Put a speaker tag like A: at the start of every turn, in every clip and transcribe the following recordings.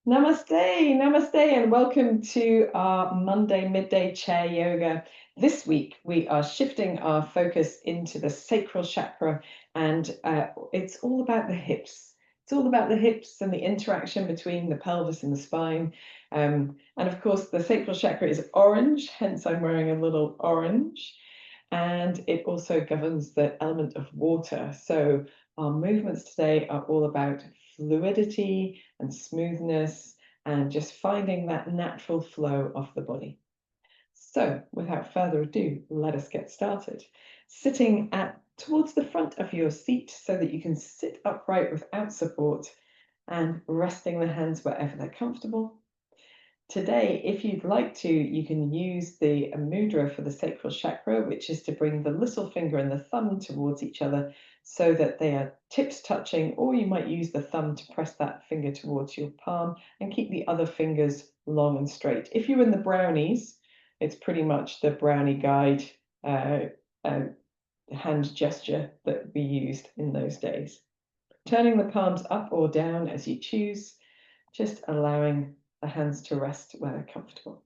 A: Namaste, namaste, and welcome to our Monday midday chair yoga. This week, we are shifting our focus into the sacral chakra, and it's all about the hips. It's all about the hips and the interaction between the pelvis and the spine. And of course, the sacral chakra is orange, hence I'm wearing a little orange. And it also governs the element of water. So our movements today are all about fluidity and smoothness and just finding that natural flow of the body. So without further ado, let us get started. Sitting towards the front of your seat so that you can sit upright without support and resting the hands wherever they're comfortable. Today, if you'd like to, you can use the mudra for the sacral chakra, which is to bring the little finger and the thumb towards each other so that they are tips touching, or you might use the thumb to press that finger towards your palm and keep the other fingers long and straight. If you're in the brownies, it's pretty much the brownie guide hand gesture that we used in those days. Turning the palms up or down as you choose, just allowing the hands to rest where they're comfortable.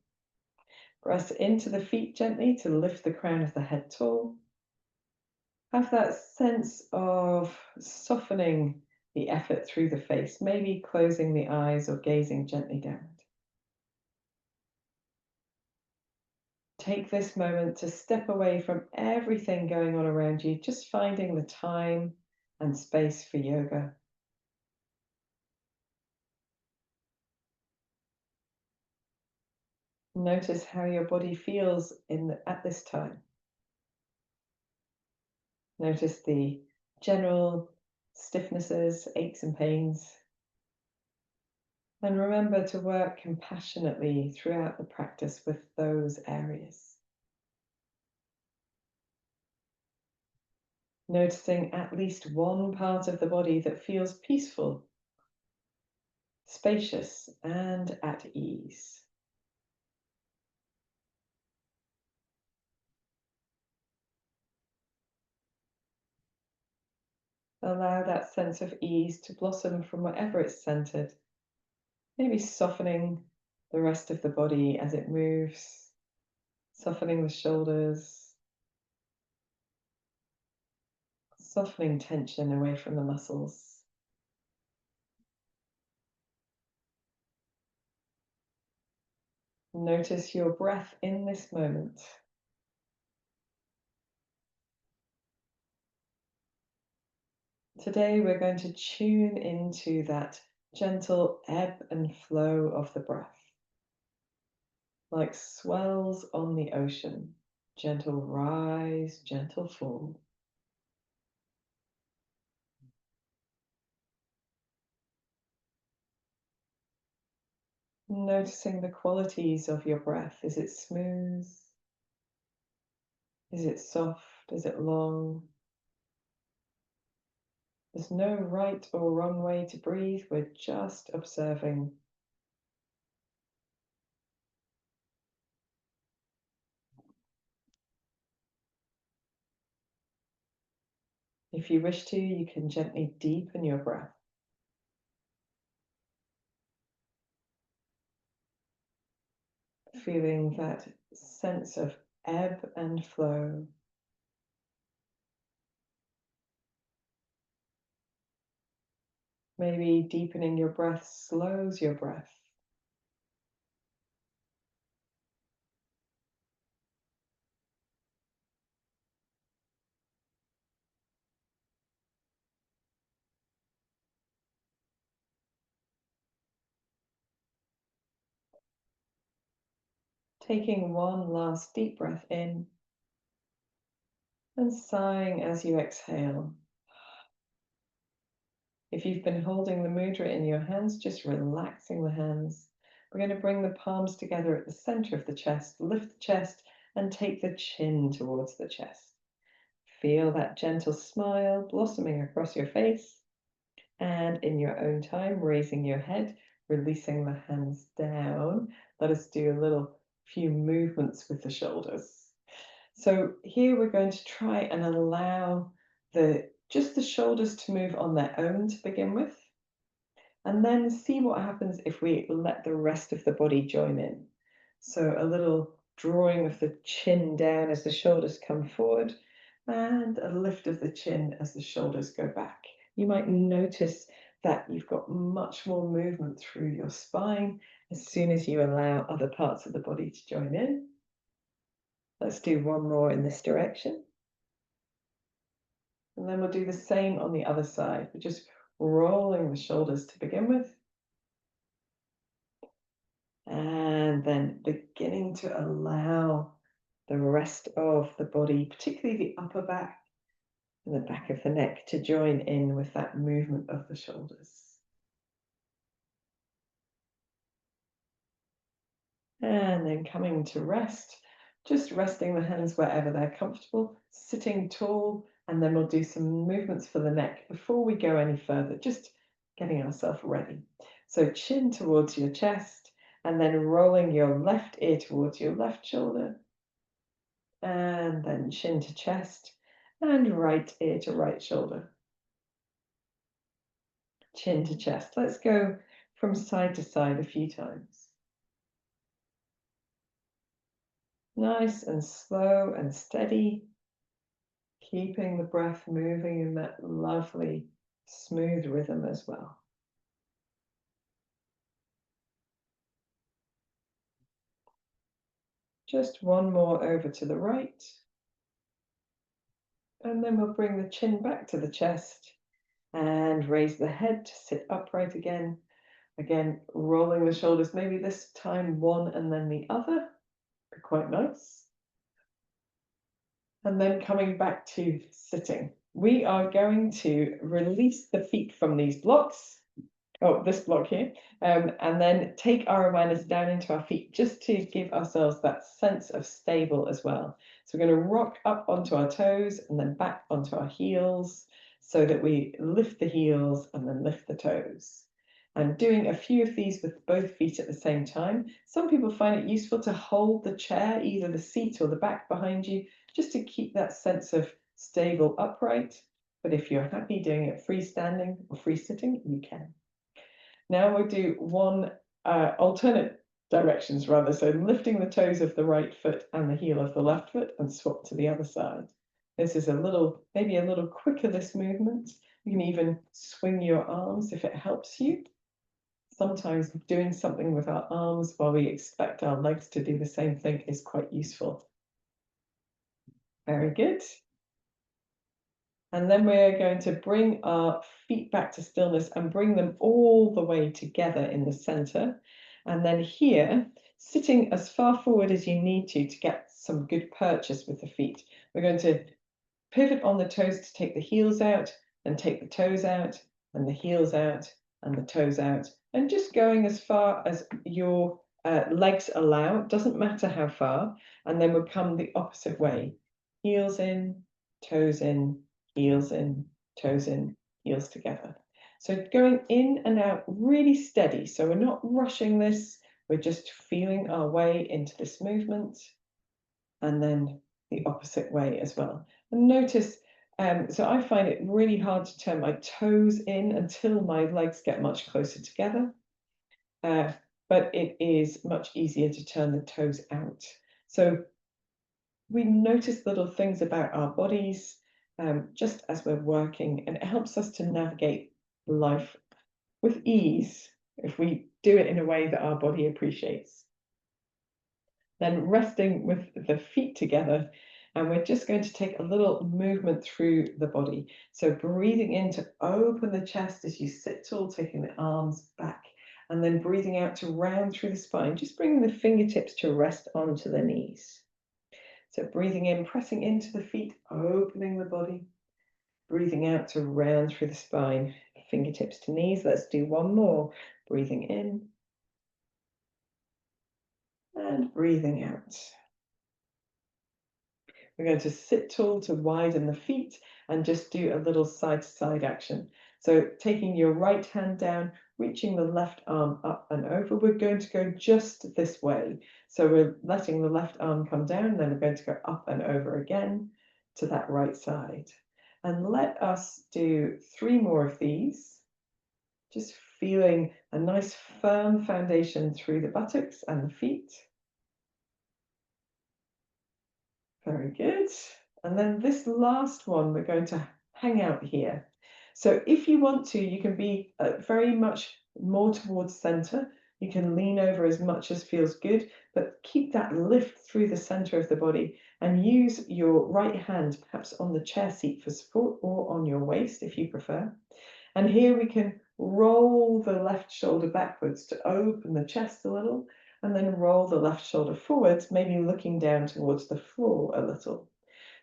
A: Press into the feet gently to lift the crown of the head tall. Have that sense of softening the effort through the face, maybe closing the eyes or gazing gently down. Take this moment to step away from everything going on around you, just finding the time and space for yoga. Notice how your body feels at this time. Notice the general stiffnesses, aches and pains. And remember to work compassionately throughout the practice with those areas. Noticing at least one part of the body that feels peaceful, spacious, and at ease. Allow that sense of ease to blossom from wherever it's centered, maybe softening the rest of the body as it moves, softening the shoulders, softening tension away from the muscles. Notice your breath in this moment. Today we're going to tune into that gentle ebb and flow of the breath, like swells on the ocean, gentle rise, gentle fall. Noticing the qualities of your breath. Is it smooth? Is it soft? Is it long? There's no right or wrong way to breathe. We're just observing. If you wish to, you can gently deepen your breath. Feeling that sense of ebb and flow. Maybe deepening your breath slows your breath. Taking one last deep breath in and sighing as you exhale. If you've been holding the mudra in your hands, just relaxing the hands. We're going to bring the palms together at the center of the chest, lift the chest, and take the chin towards the chest. Feel that gentle smile blossoming across your face, and in your own time, raising your head, releasing the hands down. Let us do a few movements with the shoulders. So here we're going to try and allow just the shoulders to move on their own to begin with. And then see what happens if we let the rest of the body join in. So a little drawing of the chin down as the shoulders come forward, and a lift of the chin as the shoulders go back. You might notice that you've got much more movement through your spine as soon as you allow other parts of the body to join in. Let's do one more in this direction. And then we'll do the same on the other side. We're just rolling the shoulders to begin with. And then beginning to allow the rest of the body, particularly the upper back and the back of the neck, to join in with that movement of the shoulders. And then coming to rest, just resting the hands wherever they're comfortable, sitting tall, and then we'll do some movements for the neck before we go any further, just getting ourselves ready. So chin towards your chest, and then rolling your left ear towards your left shoulder, and then chin to chest, and right ear to right shoulder. Chin to chest. Let's go from side to side a few times. Nice and slow and steady, keeping the breath moving in that lovely, smooth rhythm as well. Just one more over to the right. And then we'll bring the chin back to the chest and raise the head to sit upright again. Again, rolling the shoulders, maybe this time one and then the other. Be quite nice. And then coming back to sitting. We are going to release the feet from these blocks. Oh, this block here, and then take our awareness down into our feet just to give ourselves that sense of stable as well. So we're going to rock up onto our toes and then back onto our heels so that we lift the heels and then lift the toes. And doing a few of these with both feet at the same time. Some people find it useful to hold the chair, either the seat or the back behind you, just to keep that sense of stable upright. But if you're happy doing it freestanding or free sitting, you can. Now we'll do one alternate directions rather, so lifting the toes of the right foot and the heel of the left foot and swap to the other side. This is maybe a little quicker, this movement. You can even swing your arms if it helps you. Sometimes doing something with our arms while we expect our legs to do the same thing is quite useful. Very good. And then we're going to bring our feet back to stillness and bring them all the way together in the center. And then here, sitting as far forward as you need to get some good purchase with the feet. We're going to pivot on the toes to take the heels out, and take the toes out, and the heels out, and the toes out. And just going as far as your legs allow, doesn't matter how far. And then we'll come the opposite way. Heels in, toes in, heels in, toes in, heels together. So going in and out really steady. So we're not rushing this. We're just feeling our way into this movement. And then the opposite way as well. And notice, so I find it really hard to turn my toes in until my legs get much closer together. But it is much easier to turn the toes out. So we notice little things about our bodies just as we're working, and it helps us to navigate life with ease if we do it in a way that our body appreciates. Then resting with the feet together, and we're just going to take a little movement through the body. So breathing in to open the chest as you sit tall, taking the arms back, and then breathing out to round through the spine, just bringing the fingertips to rest onto the knees. So breathing in, pressing into the feet, opening the body. Breathing out to round through the spine, fingertips to knees. Let's do one more. Breathing in. And breathing out. We're going to sit tall to widen the feet and just do a little side-to-side action. So taking your right hand down, reaching the left arm up and over. We're going to go just this way. So we're letting the left arm come down, then we're going to go up and over again to that right side. And let us do 3 more of these. Just feeling a nice firm foundation through the buttocks and the feet. Very good. And then this last one, we're going to hang out here. So if you want to, you can be very much more towards center. You can lean over as much as feels good, but keep that lift through the center of the body and use your right hand perhaps on the chair seat for support or on your waist if you prefer. And here we can roll the left shoulder backwards to open the chest a little, and then roll the left shoulder forwards, maybe looking down towards the floor a little.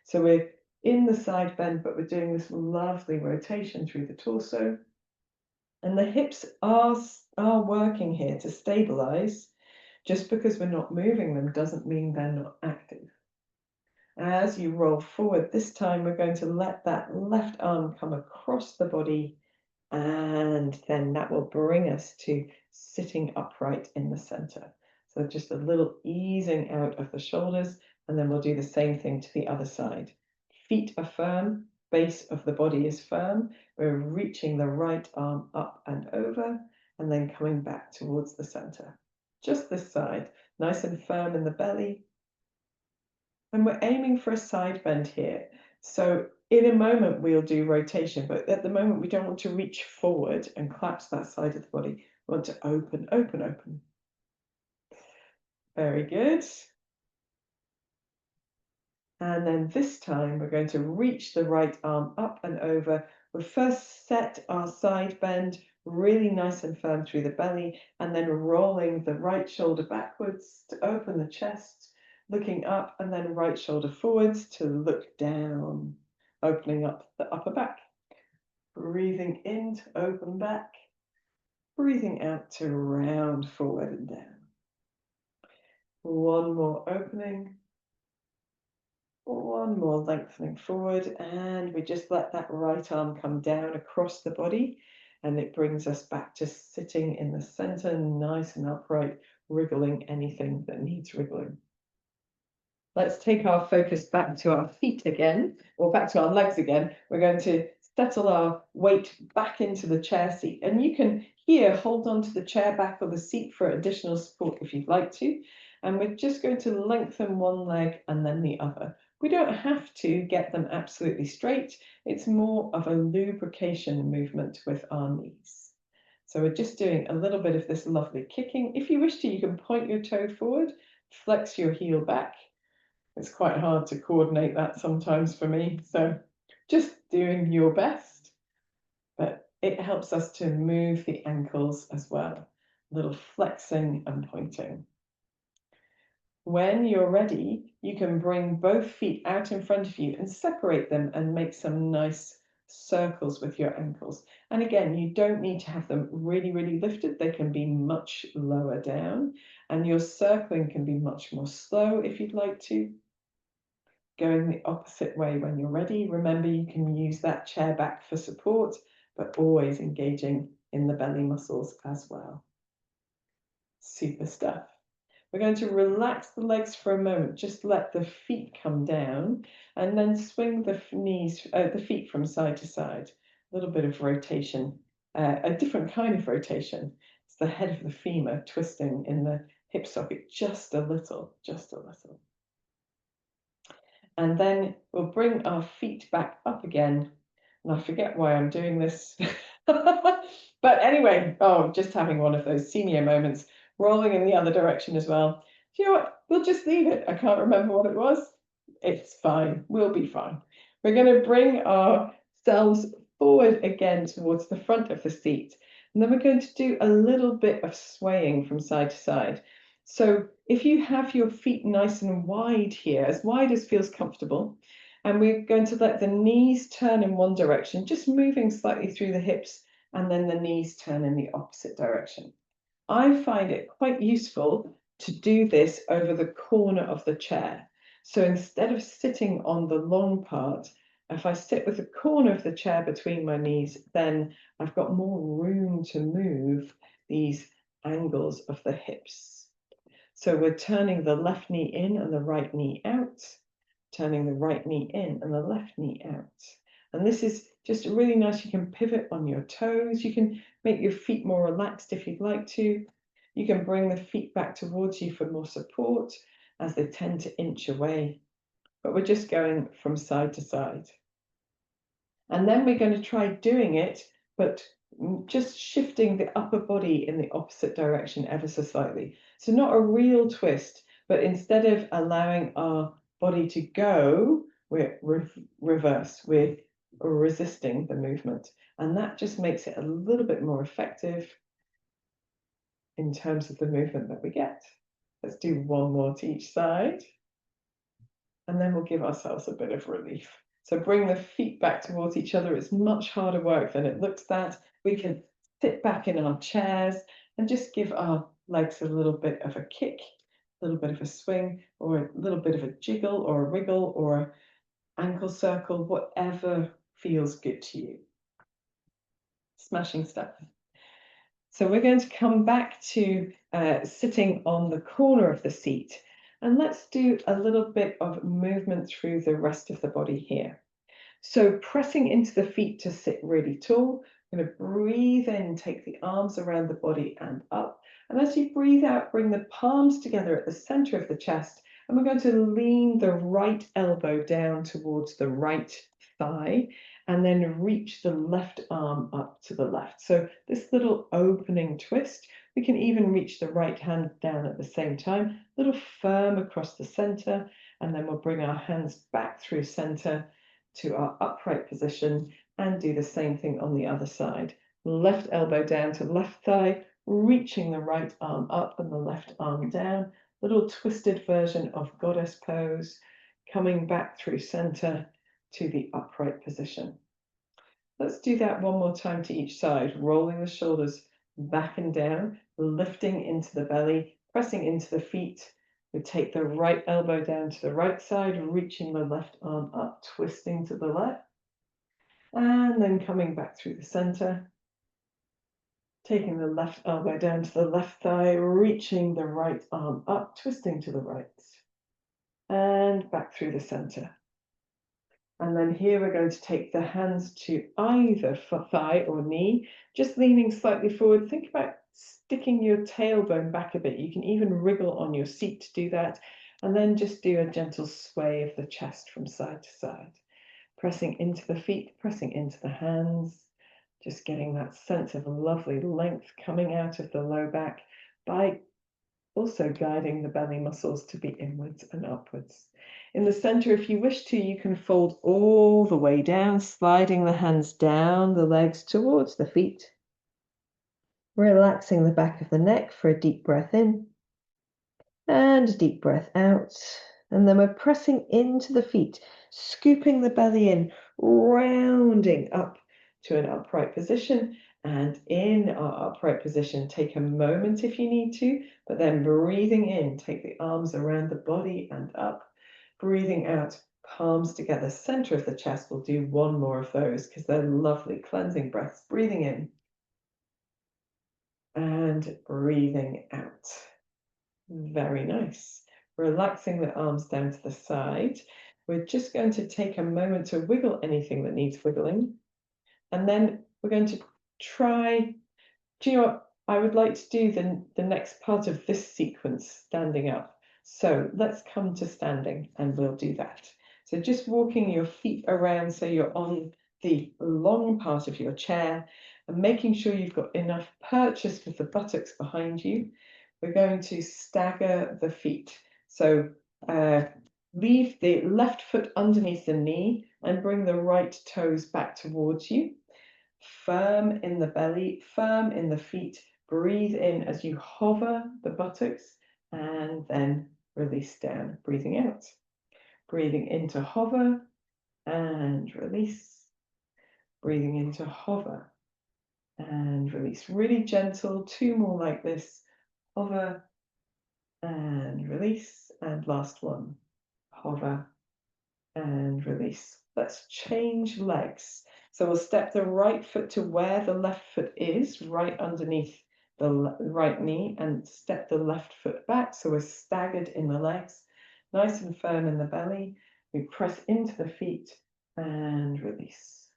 A: So we're in the side bend, but we're doing this lovely rotation through the torso. And the hips are working here to stabilize. Just because we're not moving them doesn't mean they're not active. As you roll forward, this time we're going to let that left arm come across the body, and then that will bring us to sitting upright in the center. So just a little easing out of the shoulders, and then we'll do the same thing to the other side. Feet are firm, base of the body is firm. We're reaching the right arm up and over, and then coming back towards the center. Just this side, nice and firm in the belly. And we're aiming for a side bend here. So in a moment, we'll do rotation, but at the moment, we don't want to reach forward and collapse that side of the body. We want to open, open, open. Very good. And then this time, we're going to reach the right arm up and over. We'll first set our side bend really nice and firm through the belly, and then rolling the right shoulder backwards to open the chest, looking up, and then right shoulder forwards to look down, opening up the upper back. Breathing in to open back, breathing out to round forward and down. One more opening, one more lengthening forward, and we just let that right arm come down across the body, and it brings us back to sitting in the center, nice and upright, wriggling anything that needs wriggling. Let's take our focus back to our feet again, or back to our legs again. We're going to settle our weight back into the chair seat. And you can here hold on to the chair back or the seat for additional support if you'd like to. And we're just going to lengthen one leg and then the other. We don't have to get them absolutely straight. It's more of a lubrication movement with our knees. So we're just doing a little bit of this lovely kicking. If you wish to, you can point your toe forward, flex your heel back. It's quite hard to coordinate that sometimes for me. So just doing your best, but it helps us to move the ankles as well. A little flexing and pointing. When you're ready, you can bring both feet out in front of you and separate them and make some nice circles with your ankles. And again, you don't need to have them really, really lifted. They can be much lower down, and your circling can be much more slow if you'd like to. Going the opposite way when you're ready. Remember, you can use that chair back for support, but always engaging in the belly muscles as well. Super stuff. We're going to relax the legs for a moment. Just let the feet come down, and then swing the feet from side to side. A little bit of rotation, a different kind of rotation. It's the head of the femur twisting in the hip socket just a little, just a little. And then we'll bring our feet back up again. And I forget why I'm doing this. But anyway, just having one of those senior moments, rolling in the other direction as well. Do you know what? We'll just leave it. I can't remember what it was. It's fine. We'll be fine. We're going to bring ourselves forward again towards the front of the seat. And then we're going to do a little bit of swaying from side to side. So if you have your feet nice and wide here, as wide as feels comfortable, and we're going to let the knees turn in one direction, just moving slightly through the hips, and then the knees turn in the opposite direction. I find it quite useful to do this over the corner of the chair. So instead of sitting on the long part, if I sit with the corner of the chair between my knees, then I've got more room to move these angles of the hips. So we're turning the left knee in and the right knee out, turning the right knee in and the left knee out. And this is just really nice. You can pivot on your toes. You can Make your feet more relaxed if you'd like to. You can bring the feet back towards you for more support as they tend to inch away. But we're just going from side to side. And then we're going to try doing it, but just shifting the upper body in the opposite direction ever so slightly. So not a real twist, but instead of allowing our body to go, we're reverse, we're resisting the movement. And that just makes it a little bit more effective in terms of the movement that we get. Let's do one more to each side. And then we'll give ourselves a bit of relief. So bring the feet back towards each other. It's much harder work than it looks that. We can sit back in our chairs and just give our legs a little bit of a kick, a little bit of a swing, or a little bit of a jiggle or a wriggle or ankle circle, whatever feels good to you. Smashing stuff. So we're going to come back to sitting on the corner of the seat. And let's do a little bit of movement through the rest of the body here. So pressing into the feet to sit really tall. I'm going to breathe in, take the arms around the body and up. And as you breathe out, bring the palms together at the center of the chest. And we're going to lean the right elbow down towards the right thigh and then reach the left arm up to the left. So this little opening twist, we can even reach the right hand down at the same time, a little firm across the center, and then we'll bring our hands back through center to our upright position and do the same thing on the other side. Left elbow down to left thigh, reaching the right arm up and the left arm down, little twisted version of goddess pose, coming back through center to the upright position. Let's do that one more time to each side, rolling the shoulders back and down, lifting into the belly, pressing into the feet. We take the right elbow down to the right side, reaching the left arm up, twisting to the left, and then coming back through the center. Taking the left elbow down to the left thigh, reaching the right arm up, twisting to the right, and back through the center. And then here we're going to take the hands to either thigh or knee, just leaning slightly forward. Think about sticking your tailbone back a bit. You can even wriggle on your seat to do that. And then just do a gentle sway of the chest from side to side. Pressing into the feet, pressing into the hands. Just getting that sense of lovely length coming out of the low back by also guiding the belly muscles to be inwards and upwards. In the center, if you wish to, you can fold all the way down, sliding the hands down the legs towards the feet. Relaxing the back of the neck for a deep breath in and a deep breath out. And then we're pressing into the feet, scooping the belly in, rounding up to an upright position. And in our upright position, take a moment if you need to, but then breathing in, take the arms around the body and up. Breathing out, palms together, center of the chest. We'll do one more of those because they're lovely cleansing breaths. Breathing in and breathing out. Very nice. Relaxing the arms down to the side. We're just going to take a moment to wiggle anything that needs wiggling. And then we're going to try, do you know what? I would like to do the next part of this sequence standing up. So let's come to standing and we'll do that. So just walking your feet around so you're on the long part of your chair and making sure you've got enough purchase with the buttocks behind you. We're going to stagger the feet. So leave the left foot underneath the knee and bring the right toes back towards you. Firm in the belly, firm in the feet. Breathe in as you hover the buttocks and then release down, breathing out. Breathing into hover and release. Breathing into hover and release. Really gentle, two more like this. Hover and release. And last one, hover and release. Let's change legs. So we'll step the right foot to where the left foot is, right underneath the right knee, and step the left foot back. So we're staggered in the legs, nice and firm in the belly. We press into the feet and release.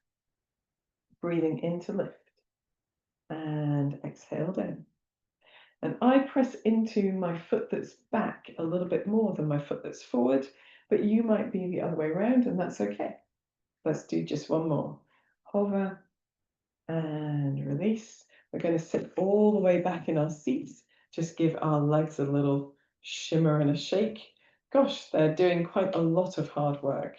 A: Breathing in to lift. and exhale down. And I press into my foot that's back a little bit more than my foot that's forward, but you might be the other way around, and that's okay. Let's do just one more. Hover and release. We're going to sit all the way back in our seats. Just give our legs a little shimmer and a shake. Gosh, they're doing quite a lot of hard work.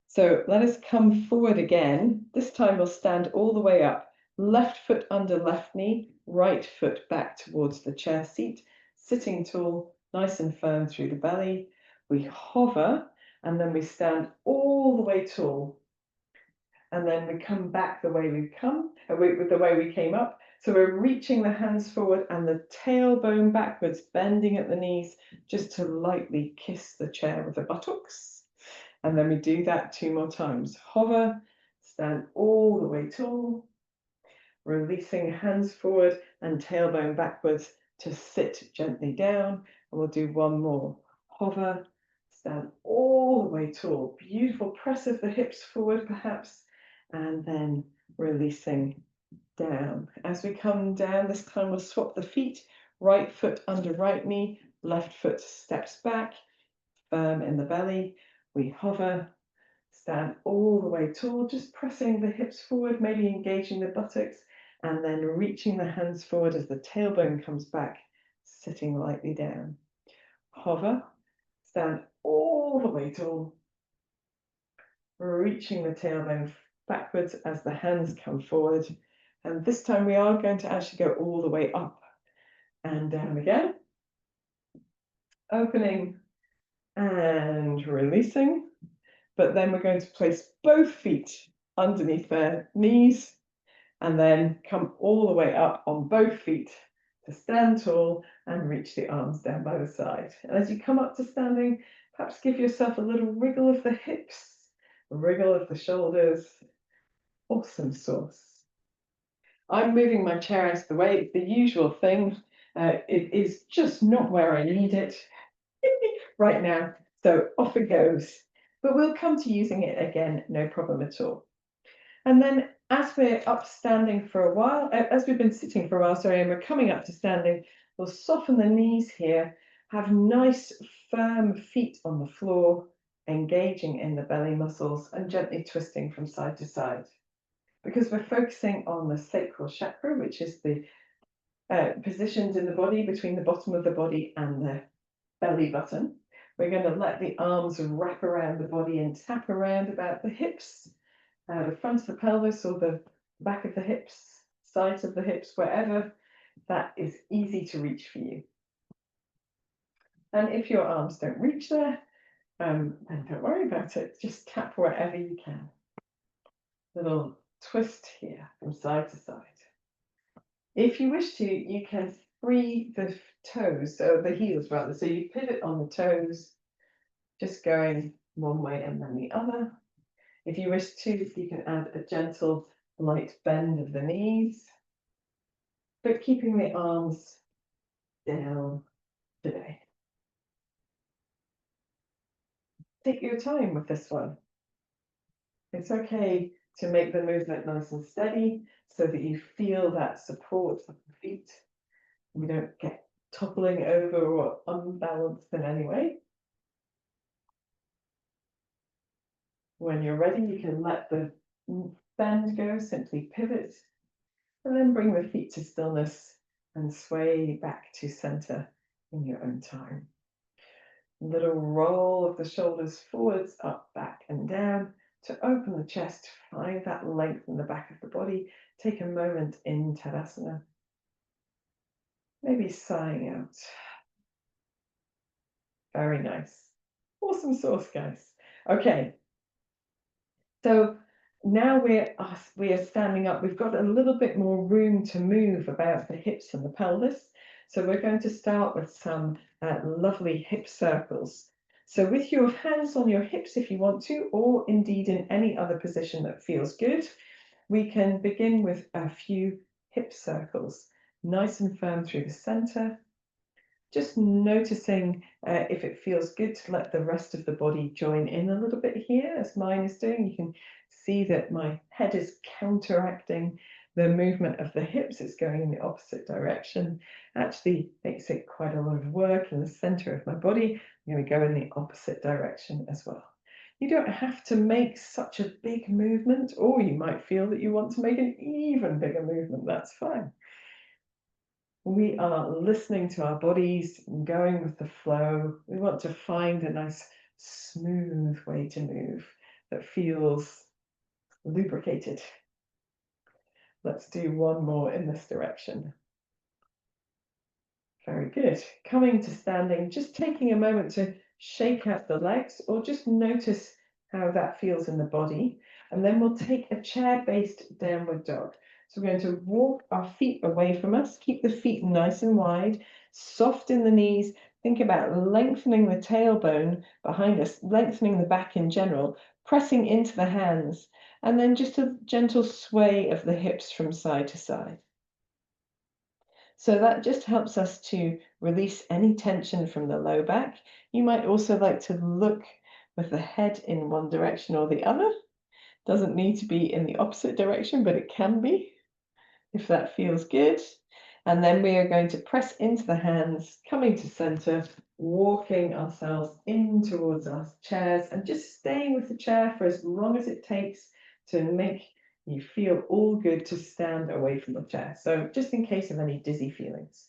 A: So let us come forward again. This time we'll stand all the way up. Left foot under left knee, right foot back towards the chair seat, sitting tall, nice and firm through the belly. We hover and then we stand all the way tall. And then we come back the way we've come, with the way we came up. So we're reaching the hands forward and the tailbone backwards, bending at the knees, just to lightly kiss the chair with the buttocks. And then we do that 2 more times. Hover, stand all the way tall, releasing hands forward and tailbone backwards to sit gently down. And we'll do 1 more. Hover, stand all the way tall. Beautiful press of the hips forward perhaps, and then releasing down. As we come down, this time we'll swap the feet. Right foot under right knee, left foot steps back, firm in the belly. We hover, stand all the way tall, just pressing the hips forward, maybe engaging the buttocks, and then reaching the hands forward as the tailbone comes back, sitting lightly down. Hover, stand all the way tall, reaching the tailbone backwards as the hands come forward. And this time we are going to actually go all the way up and down again. Opening and releasing. But then we're going to place both feet underneath their knees and then come all the way up on both feet to stand tall and reach the arms down by the side. And as you come up to standing, perhaps give yourself a little wriggle of the hips, a wriggle of the shoulders. Awesome sauce. I'm moving my chair out of the way. It's the usual thing. It is just not where I need it right now. So off it goes. But we'll come to using it again, no problem at all. And then as we're up standing for a while, as we've been sitting for a while, sorry, and we're coming up to standing, we'll soften the knees here, have nice firm feet on the floor, engaging in the belly muscles and gently twisting from side to side. Because we're focusing on the sacral chakra, which is the positioned in the body between the bottom of the body and the belly button. We're going to let the arms wrap around the body and tap around about the hips, the front of the pelvis or the back of the hips, sides of the hips, wherever that is easy to reach for you. And if your arms don't reach there, then don't worry about it. Just tap wherever you can. Little twist here from side to side. If you wish to, you can free the toes, so the heels rather. So you pivot on the toes, just going one way and then the other. If you wish to, you can add a gentle, light bend of the knees, but keeping the arms down today. Take your time with this one. It's okay to make the movement nice and steady so that you feel that support of the feet. We don't get toppling over or unbalanced in any way. When you're ready, you can let the bend go, simply pivot, and then bring the feet to stillness and sway back to center in your own time. A little roll of the shoulders forwards, up, back, and down to open the chest, find that length in the back of the body. Take a moment in Tadasana. Maybe sighing out. Very nice. Awesome sauce, guys. Okay. So now we are standing up. We've got a little bit more room to move about the hips and the pelvis. So we're going to start with some lovely hip circles. So with your hands on your hips, if you want to, or indeed in any other position that feels good, we can begin with a few hip circles, nice and firm through the center. Just noticing if it feels good to let the rest of the body join in a little bit here, as mine is doing. You can see that my head is counteracting the movement of the hips, it's going in the opposite direction, actually makes it quite a lot of work in the center of my body. I'm going to go in the opposite direction as well. You don't have to make such a big movement, or you might feel that you want to make an even bigger movement. That's fine. We are listening to our bodies and going with the flow. We want to find a nice smooth way to move that feels lubricated. Let's do one more in this direction. Very good. Coming to standing, just taking a moment to shake out the legs or just notice how that feels in the body. And then we'll take a chair-based downward dog. So we're going to walk our feet away from us, keep the feet nice and wide, soft in the knees. Think about lengthening the tailbone behind us, lengthening the back in general, pressing into the hands, and then just a gentle sway of the hips from side to side. So that just helps us to release any tension from the low back. You might also like to look with the head in one direction or the other. Doesn't need to be in the opposite direction, but it can be if that feels good. And then we are going to press into the hands, coming to center, walking ourselves in towards our chairs and just staying with the chair for as long as it takes to make you feel all good to stand away from the chair. So just in case of any dizzy feelings.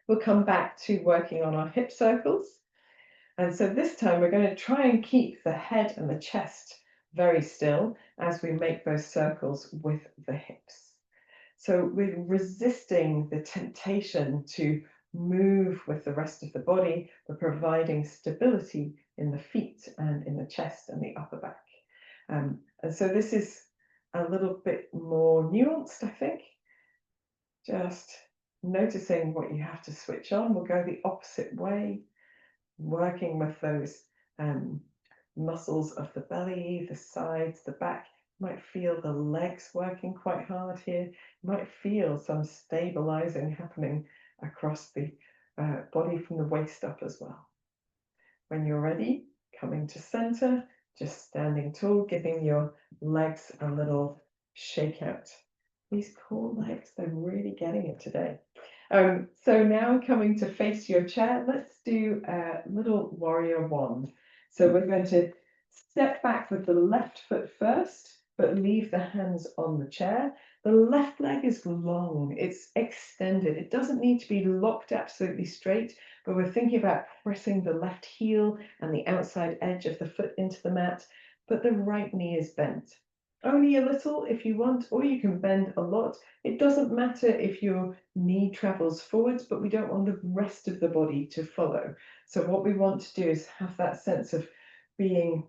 A: We'll come back to working on our hip circles. And so this time we're going to try and keep the head and the chest very still as we make those circles with the hips. So we're resisting the temptation to move with the rest of the body. We're providing stability in the feet and in the chest and the upper back. And so this is a little bit more nuanced, I think. Just noticing what you have to switch on. We'll go the opposite way, working with those muscles of the belly, the sides, the back. You might feel the legs working quite hard here. You might feel some stabilizing happening across the body from the waist up as well. When you're ready, coming to center, just standing tall, giving your legs a little shake out. These core legs, they're really getting it today. So now coming to face your chair, let's do a little warrior one. So we're going to step back with the left foot first, but leave the hands on the chair. The left leg is long, it's extended. It doesn't need to be locked absolutely straight, but we're thinking about pressing the left heel and the outside edge of the foot into the mat, but the right knee is bent. Only a little if you want, or you can bend a lot. It doesn't matter if your knee travels forwards, but we don't want the rest of the body to follow. So what we want to do is have that sense of being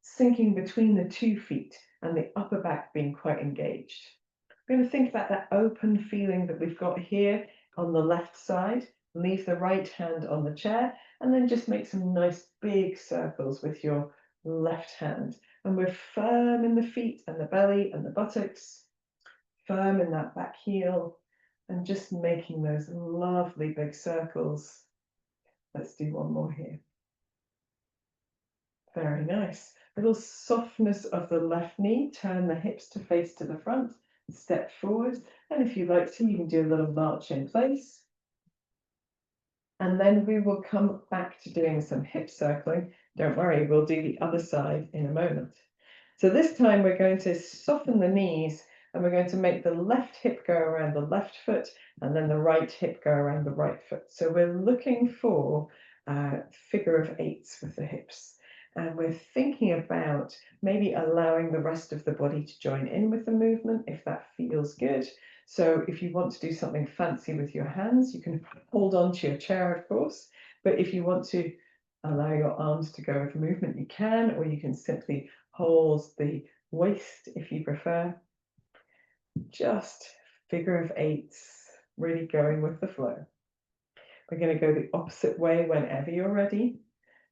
A: sinking between the 2 feet and the upper back being quite engaged. We're going to think about that open feeling that we've got here on the left side. Leave the right hand on the chair and then just make some nice big circles with your left hand. And we're firm in the feet and the belly and the buttocks, firm in that back heel, and just making those lovely big circles. Let's do one more here. Very nice. Little softness of the left knee, turn the hips to face to the front, step forward, and if you like to, you can do a little march in place. And then we will come back to doing some hip circling. Don't worry, we'll do the other side in a moment. So this time we're going to soften the knees and we're going to make the left hip go around the left foot and then the right hip go around the right foot. So we're looking for figure of eights with the hips. And we're thinking about maybe allowing the rest of the body to join in with the movement if that feels good. So if you want to do something fancy with your hands, you can hold on to your chair, of course. But if you want to allow your arms to go with movement, you can, or you can simply hold the waist if you prefer. Just figure of eights, really going with the flow. We're going to go the opposite way whenever you're ready.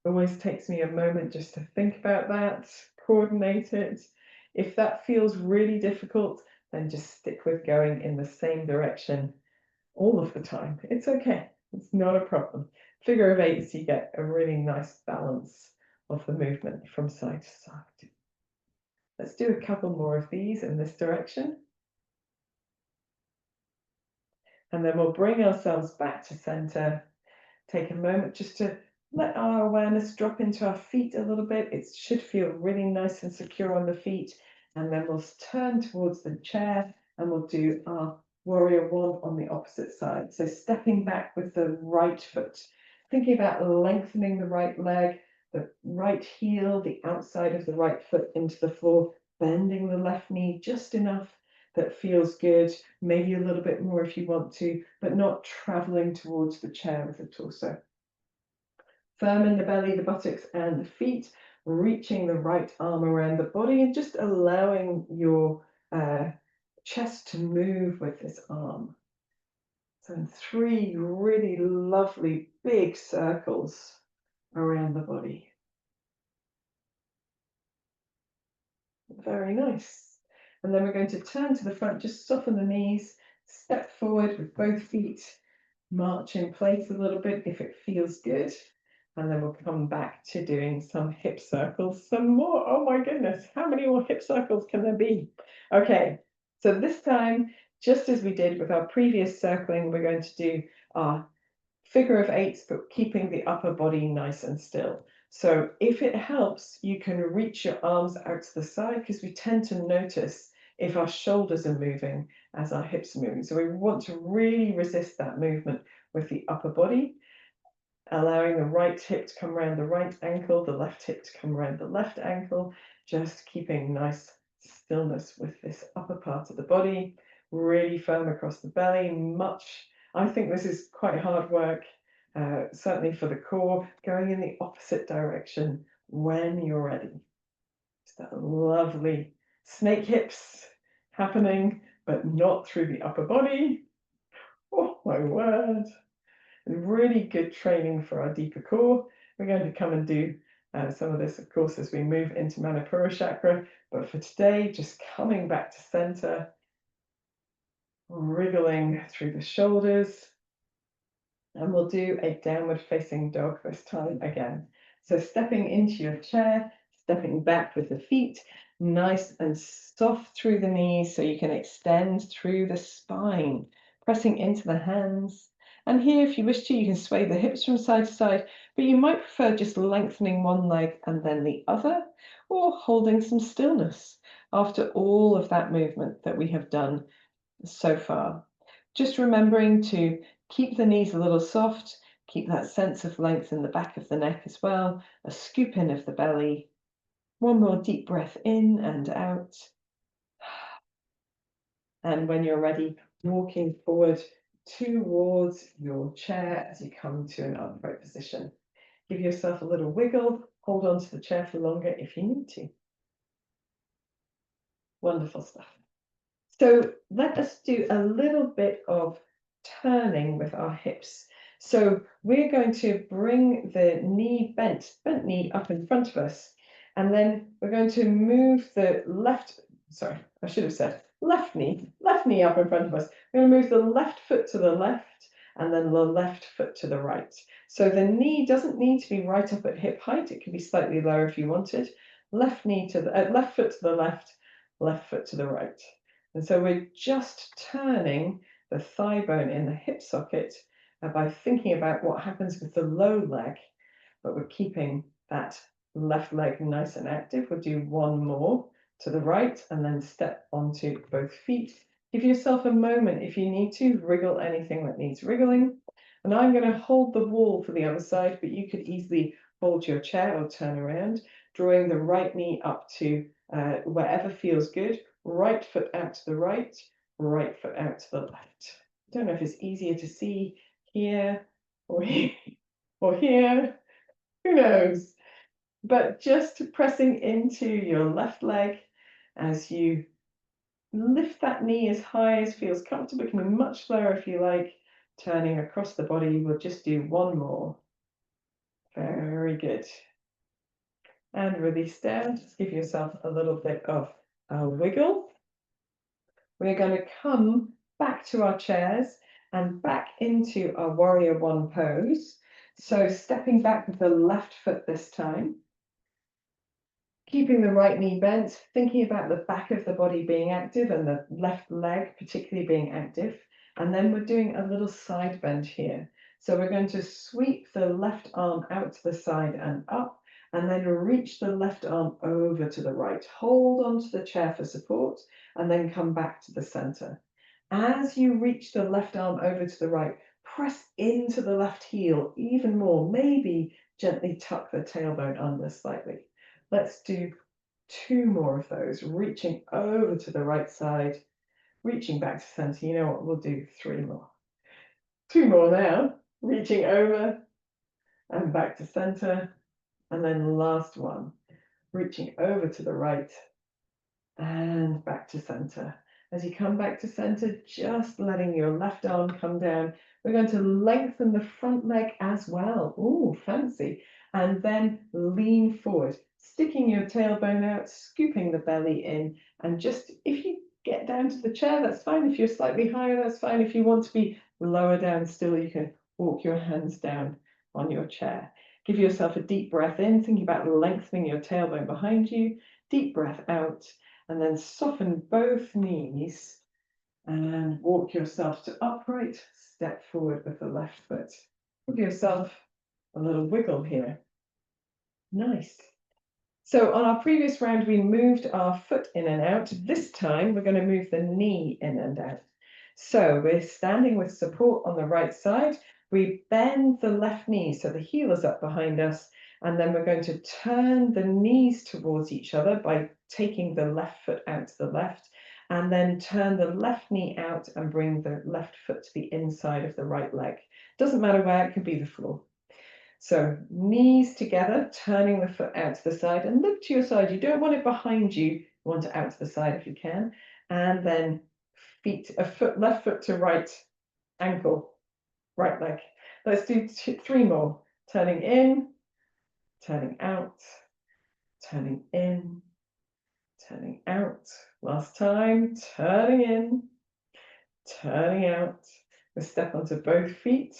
A: It always takes me a moment just to think about that, coordinate it. If that feels really difficult, then just stick with going in the same direction all of the time. It's okay. It's not a problem. Figure of eights, you get a really nice balance of the movement from side to side. Let's do a couple more of these in this direction. And then we'll bring ourselves back to center. Take a moment just to let our awareness drop into our feet a little bit. It should feel really nice and secure on the feet. And then we'll turn towards the chair and we'll do our warrior one on the opposite side. So stepping back with the right foot, thinking about lengthening the right leg, the right heel, the outside of the right foot into the floor, bending the left knee just enough that feels good, maybe a little bit more if you want to, but not traveling towards the chair with the torso. Firm in the belly, the buttocks and the feet, reaching the right arm around the body and just allowing your chest to move with this arm. So in 3 really lovely big circles around the body. Very nice. And then we're going to turn to the front, just soften the knees, step forward with both feet, march in place a little bit if it feels good. And then we'll come back to doing some hip circles, some more. Oh my goodness, how many more hip circles can there be? Okay, so this time, just as we did with our previous circling, we're going to do our figure of 8s, but keeping the upper body nice and still. So if it helps, you can reach your arms out to the side because we tend to notice if our shoulders are moving as our hips are moving. So we want to really resist that movement with the upper body, allowing the right hip to come around the right ankle, the left hip to come around the left ankle, just keeping nice stillness with this upper part of the body, really firm across the belly, I think this is quite hard work, certainly for the core, going in the opposite direction when you're ready. It's that lovely snake hips happening, but not through the upper body. Oh my word. Really good training for our deeper core. We're going to come and do some of this, of course, as we move into Manipura chakra. But for today, just coming back to center, wriggling through the shoulders. And we'll do a downward facing dog this time again. So stepping into your chair, stepping back with the feet, nice and soft through the knees so you can extend through the spine, pressing into the hands. And here, if you wish to, you can sway the hips from side to side, but you might prefer just lengthening one leg and then the other, or holding some stillness after all of that movement that we have done so far. Just remembering to keep the knees a little soft, keep that sense of length in the back of the neck as well, a scoop in of the belly. One more deep breath in and out. And when you're ready, walking forward towards your chair as you come to an upright position. Give yourself a little wiggle, hold on to the chair for longer if you need to. Wonderful stuff. So let us do a little bit of turning with our hips. So we're going to bring the knee bent knee up in front of us, and then we're going to move the left knee up in front of us. We're going to move the left foot to the left and then the left foot to the right. So the knee doesn't need to be right up at hip height. It can be slightly lower if you wanted. Left foot to the left foot to the right. And so we're just turning the thigh bone in the hip socket by thinking about what happens with the low leg, but we're keeping that left leg nice and active. We'll do one more to the right and then step onto both feet. Give yourself a moment if you need to, wriggle anything that needs wriggling. And I'm going to hold the wall for the other side, but you could easily hold your chair or turn around, drawing the right knee up to wherever feels good. Right foot out to the right foot out to the left. I don't know if it's easier to see here or here or here, who knows? But just pressing into your left leg as you lift that knee as high as feels comfortable. It can be much lower if you like. Turning across the body, we'll just do one more. Very good. And release down. Just give yourself a little bit of a wiggle. We're going to come back to our chairs and back into our warrior one pose. So stepping back with the left foot this time. Keeping the right knee bent, thinking about the back of the body being active and the left leg particularly being active. And then we're doing a little side bend here. So we're going to sweep the left arm out to the side and up, and then reach the left arm over to the right. Hold onto the chair for support, and then come back to the center. As you reach the left arm over to the right, press into the left heel even more. Maybe gently tuck the tailbone under slightly. Let's do 2 more of those, reaching over to the right side, reaching back to center. You know what, we'll do 3 more. 2 more now, reaching over and back to center. And then last one, reaching over to the right and back to center. As you come back to center, just letting your left arm come down. We're going to lengthen the front leg as well. Ooh, fancy. And then lean forward, sticking your tailbone out, scooping the belly in. And just, if you get down to the chair, that's fine. If you're slightly higher, that's fine. If you want to be lower down still, you can walk your hands down on your chair. Give yourself a deep breath in, thinking about lengthening your tailbone behind you. Deep breath out. And then soften both knees and walk yourself to upright. Step forward with the left foot. Give yourself a little wiggle here. Nice. So on our previous round, we moved our foot in and out. This time, we're going to move the knee in and out. So we're standing with support on the right side. We bend the left knee so the heel is up behind us. And then we're going to turn the knees towards each other by taking the left foot out to the left, and then turn the left knee out and bring the left foot to the inside of the right leg. Doesn't matter where, it could be the floor. So knees together, turning the foot out to the side, and look to your side. You don't want it behind you. You want it out to the side if you can. And then feet, left foot to right ankle, right leg. Let's do 3 more. Turning in, turning out, turning in, turning out. Last time, turning in, turning out. We step onto both feet.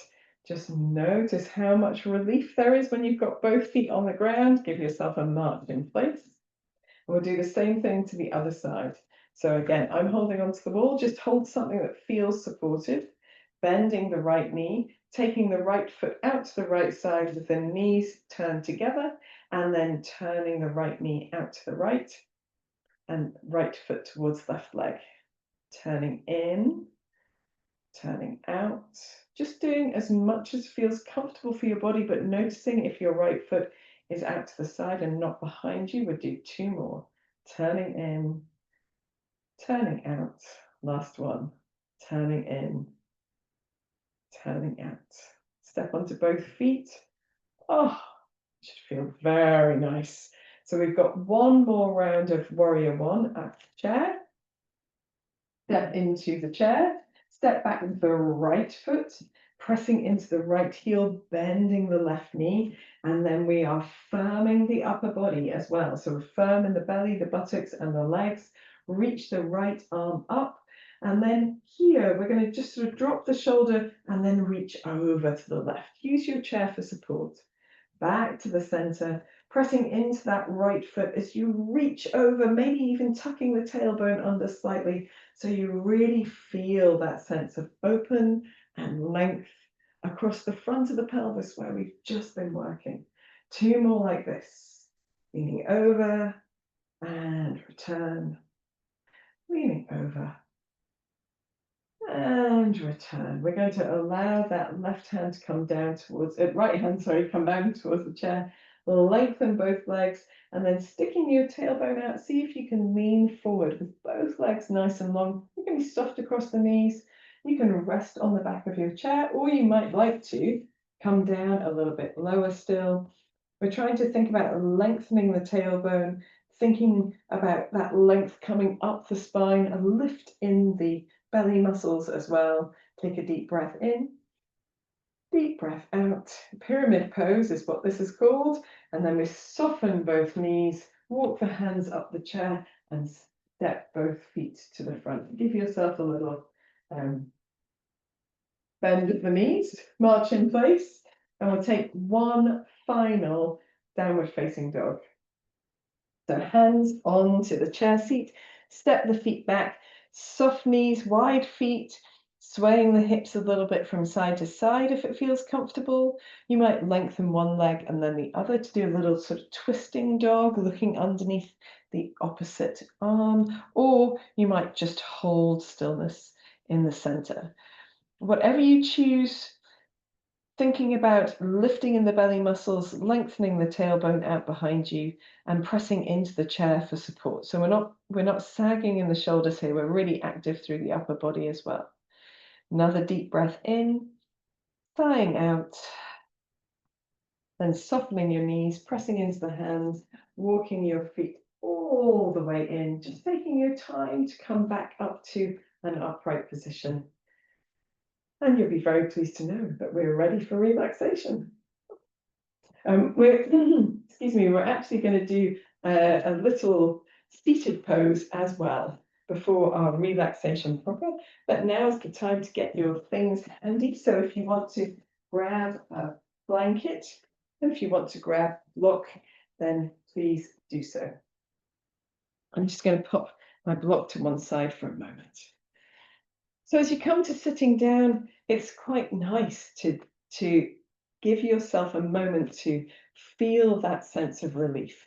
A: Just notice how much relief there is when you've got both feet on the ground. Give yourself a march in place. And we'll do the same thing to the other side. So again, I'm holding onto the wall. Just hold something that feels supportive. Bending the right knee, taking the right foot out to the right side with the knees turned together, and then turning the right knee out to the right and right foot towards left leg. Turning in, turning out, just doing as much as feels comfortable for your body, but noticing if your right foot is out to the side and not behind you. We'll do 2 more. Turning in, turning out. Last one. Turning in, turning out. Step onto both feet. Oh, it should feel very nice. So we've got 1 more round of warrior 1 at the chair. Step into the chair. Step back with the right foot, pressing into the right heel, bending the left knee, and then we are firming the upper body as well. So we're firm in the belly, the buttocks, and the legs. Reach the right arm up, and then here we're going to just sort of drop the shoulder and then reach over to the left. Use your chair for support. Back to the center, pressing into that right foot as you reach over, maybe even tucking the tailbone under slightly, so you really feel that sense of open and length across the front of the pelvis where we've just been working. 2 more like this. Leaning over and return. Leaning over and return. We're going to allow that left hand to come down towards it, right hand, sorry, come down towards the chair. Lengthen both legs, and then sticking your tailbone out, see if you can lean forward with both legs nice and long. You can be soft across the knees. You can rest on the back of your chair, or you might like to come down a little bit lower still. We're trying to think about lengthening the tailbone, thinking about that length coming up the spine, and lift in the belly muscles as well. Take a deep breath in, deep breath out. Pyramid pose is what this is called. And then we soften both knees, walk the hands up the chair, and step both feet to the front. Give yourself a little bend of the knees, march in place, and we'll take 1 final downward facing dog. So hands onto the chair seat, step the feet back, soft knees, wide feet, swaying the hips a little bit from side to side if it feels comfortable. You might lengthen one leg and then the other to do a little sort of twisting dog, looking underneath the opposite arm, or you might just hold stillness in the center. Whatever you choose, thinking about lifting in the belly muscles, lengthening the tailbone out behind you, and pressing into the chair for support. So we're not sagging in the shoulders here. We're really active through the upper body as well. Another deep breath in, sighing out, then softening your knees, pressing into the hands, walking your feet all the way in, just taking your time to come back up to an upright position. And you'll be very pleased to know that we're ready for relaxation. Excuse me, we're actually going to do a little seated pose as well before our relaxation proper. But now is the time to get your things handy. So if you want to grab a blanket, and if you want to grab a block, then please do so. I'm just going to pop my block to one side for a moment. So as you come to sitting down, it's quite nice to give yourself a moment to feel that sense of relief.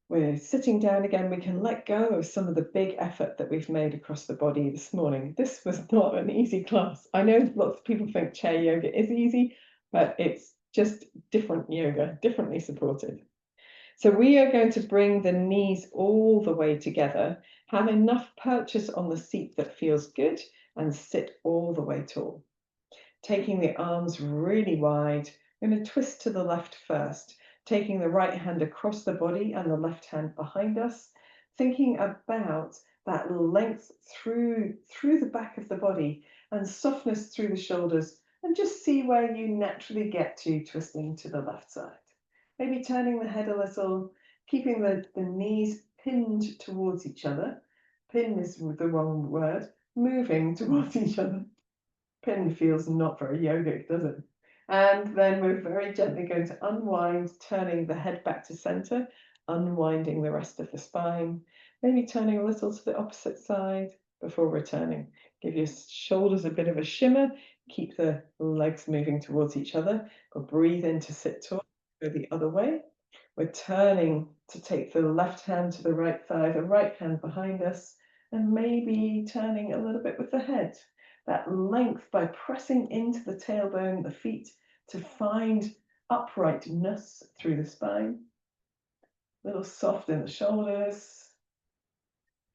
A: We're sitting down again, we can let go of some of the big effort that we've made across the body this morning. This was not an easy class. I know lots of people think chair yoga is easy, but it's just different yoga, differently supported. So we are going to bring the knees all the way together, have enough purchase on the seat that feels good, and sit all the way tall. Taking the arms really wide, I'm going to twist to the left first, taking the right hand across the body and the left hand behind us, thinking about that length through the back of the body and softness through the shoulders, and just see where you naturally get to twisting to the left side. Maybe turning the head a little, keeping the knees pinned towards each other. Pin is the wrong word. Moving towards each other. Pin feels not very yogic, does it? And then we're very gently going to unwind, turning the head back to center, unwinding the rest of the spine, maybe turning a little to the opposite side before returning. Give your shoulders a bit of a shimmer, keep the legs moving towards each other, or breathe in to sit tall, go the other way. We're turning to take the left hand to the right thigh, the right hand behind us, and maybe turning a little bit with the head. That length by pressing into the tailbone, the feet, to find uprightness through the spine. A little soft in the shoulders.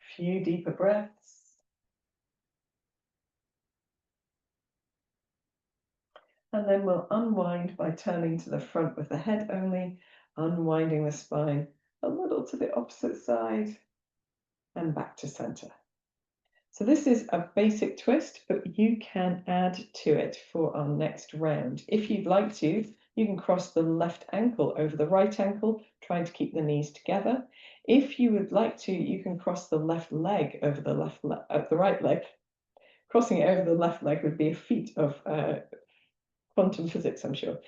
A: A few deeper breaths. And then we'll unwind by turning to the front with the head only, unwinding the spine a little to the opposite side and back to center. So this is a basic twist, but you can add to it for our next round. If you'd like to, you can cross the left ankle over the right ankle, trying to keep the knees together. If you would like to, you can cross the left leg over the right leg. Crossing it over the left leg would be a feat of quantum physics, I'm sure.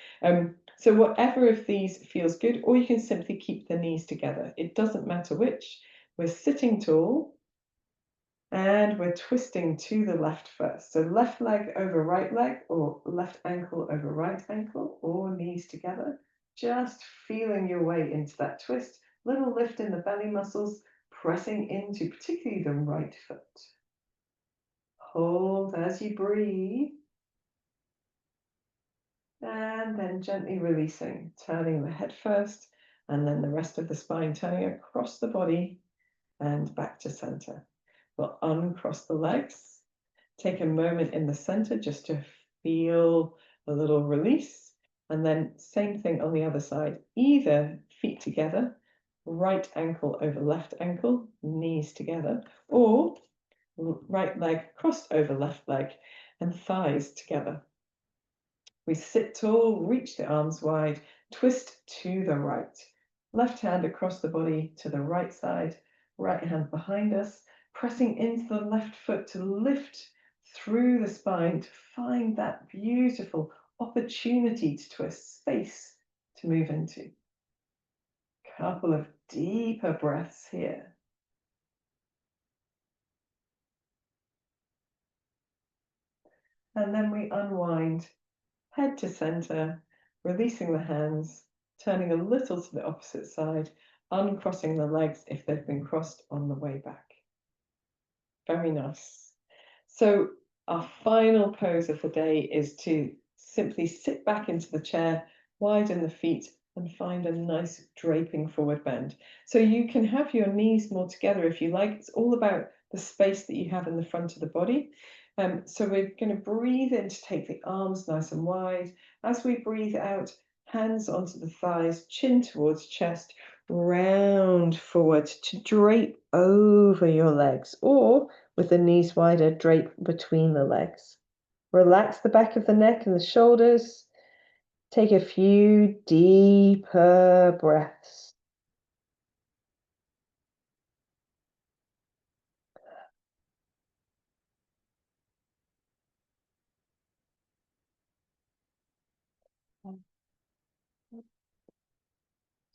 A: So whatever of these feels good, or you can simply keep the knees together. It doesn't matter which. We're sitting tall. And we're twisting to the left first. So left leg over right leg, or left ankle over right ankle, or knees together. Just feeling your way into that twist. Little lift in the belly muscles, pressing into particularly the right foot. Hold as you breathe. And then gently releasing, turning the head first, and then the rest of the spine, turning across the body and back to center. We'll uncross the legs. Take a moment in the center just to feel a little release. And then same thing on the other side, either feet together, right ankle over left ankle, knees together, or right leg crossed over left leg and thighs together. We sit tall, reach the arms wide, twist to the right. Left hand across the body to the right side, right hand behind us, pressing into the left foot to lift through the spine to find that beautiful opportunity to twist, space to move into. Couple of deeper breaths here. And then we unwind, head to center, releasing the hands, turning a little to the opposite side, uncrossing the legs if they've been crossed on the way back. Very nice. So our final pose of the day is to simply sit back into the chair, widen the feet, and find a nice draping forward bend. So you can have your knees more together if you like. It's all about the space that you have in the front of the body. So we're going to breathe in to take the arms nice and wide. As we breathe out, hands onto the thighs, chin towards chest, round forward to drape over your legs, or with the knees wider, drape between the legs. Relax the back of the neck and the shoulders. Take a few deeper breaths.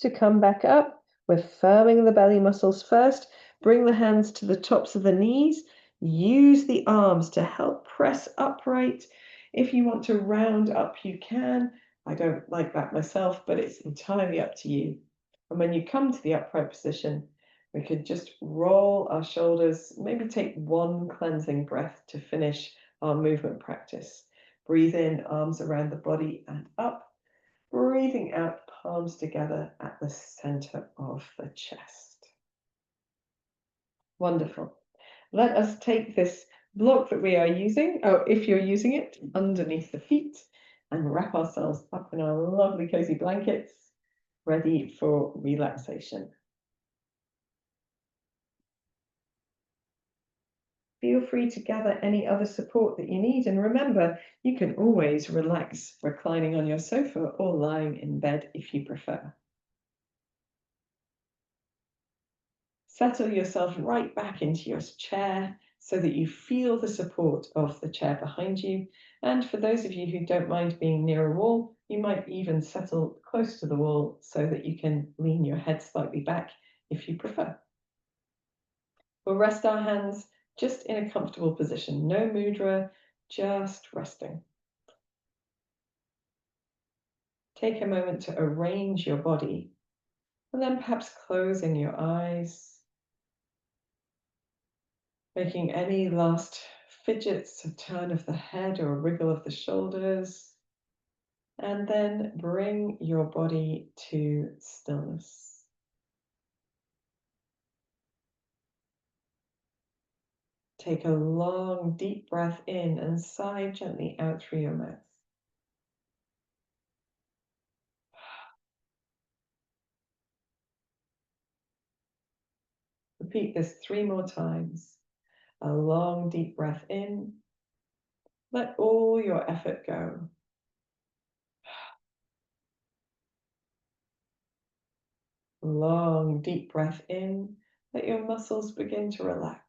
A: To come back up, we're firming the belly muscles first. Bring the hands to the tops of the knees. Use the arms to help press upright. If you want to round up, you can. I don't like that myself, but it's entirely up to you. And when you come to the upright position, we could just roll our shoulders, maybe take one cleansing breath to finish our movement practice. Breathe in, arms around the body and up. Breathing out, palms together at the center of the chest. Wonderful. Let us take this block that we are using, if you're using it, underneath the feet, and wrap ourselves up in our lovely cozy blankets, ready for relaxation. Feel free to gather any other support that you need, and remember, you can always relax reclining on your sofa or lying in bed if you prefer. Settle yourself right back into your chair so that you feel the support of the chair behind you. And for those of you who don't mind being near a wall, you might even settle close to the wall so that you can lean your head slightly back if you prefer. We'll rest our hands just in a comfortable position. No mudra, just resting. Take a moment to arrange your body and then perhaps closing your eyes, making any last fidgets, a turn of the head or a wriggle of the shoulders, and then bring your body to stillness. Take a long, deep breath in and sigh gently out through your mouth. Repeat this 3 more times. A long, deep breath in. Let all your effort go. Long, deep breath in. Let your muscles begin to relax.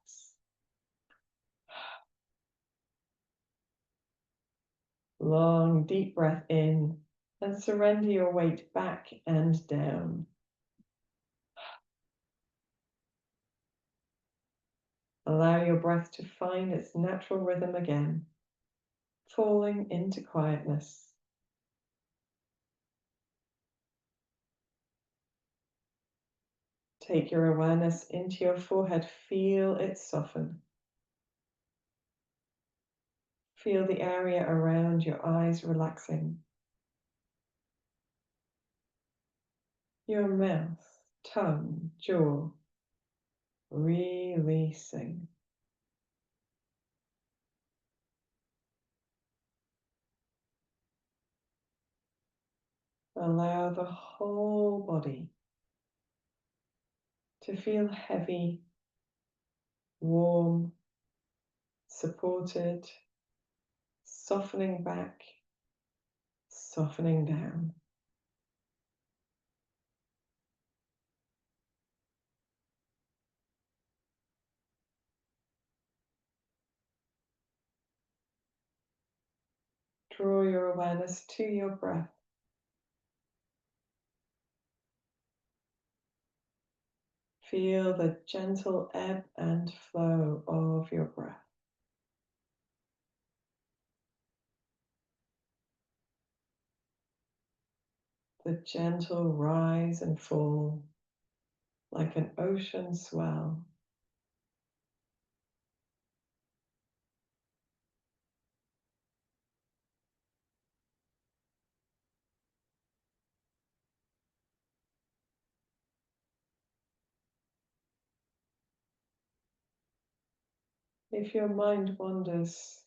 A: Long, deep breath in and surrender your weight back and down. Allow your breath to find its natural rhythm again, falling into quietness. Take your awareness into your forehead. Feel it soften. Feel the area around your eyes relaxing. Your mouth, tongue, jaw, releasing. Allow the whole body to feel heavy, warm, supported, softening back, softening down. Draw your awareness to your breath. Feel the gentle ebb and flow of your breath. The gentle rise and fall like an ocean swell. If your mind wanders,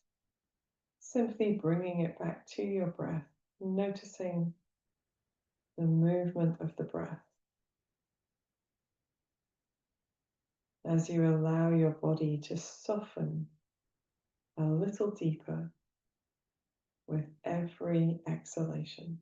A: simply bringing it back to your breath, noticing the movement of the breath as you allow your body to soften a little deeper with every exhalation.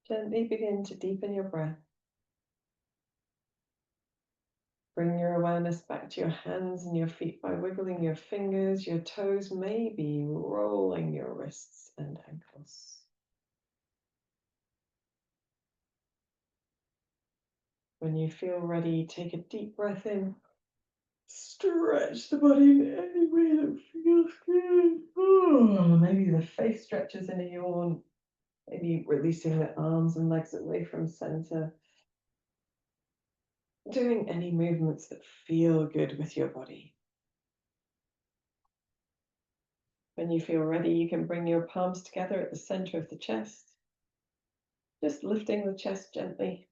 A: Gently begin to deepen your breath. Bring your awareness back to your hands and your feet by wiggling your fingers, your toes, maybe rolling your wrists and ankles. When you feel ready, take a deep breath in. Stretch the body in any way that feels good. Oh, maybe the face stretches in a yawn. Maybe releasing the arms and legs away from center. Doing any movements that feel good with your body. When you feel ready, you can bring your palms together at the center of the chest, just lifting the chest gently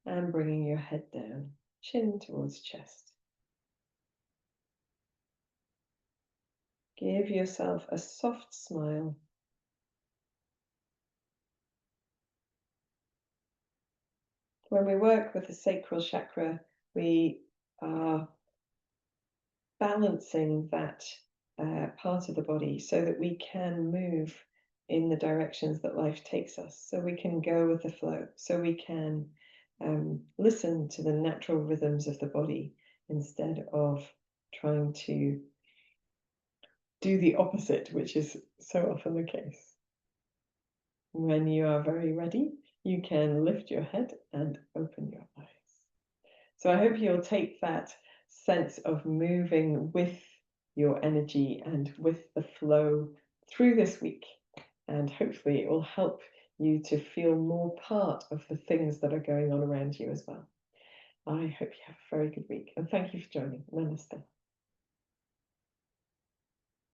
A: and bringing your head down, chin towards chest. Give yourself a soft smile. When we work with the sacral chakra, we are balancing that part of the body so that we can move in the directions that life takes us, so we can go with the flow, so we can listen to the natural rhythms of the body instead of trying to do the opposite, which is so often the case. When you are very ready, you can lift your head and open your eyes. So I hope you'll take that sense of moving with your energy and with the flow through this week. And hopefully it will help you to feel more part of the things that are going on around you as well. I hope you have a very good week. And thank you for joining. Namaste.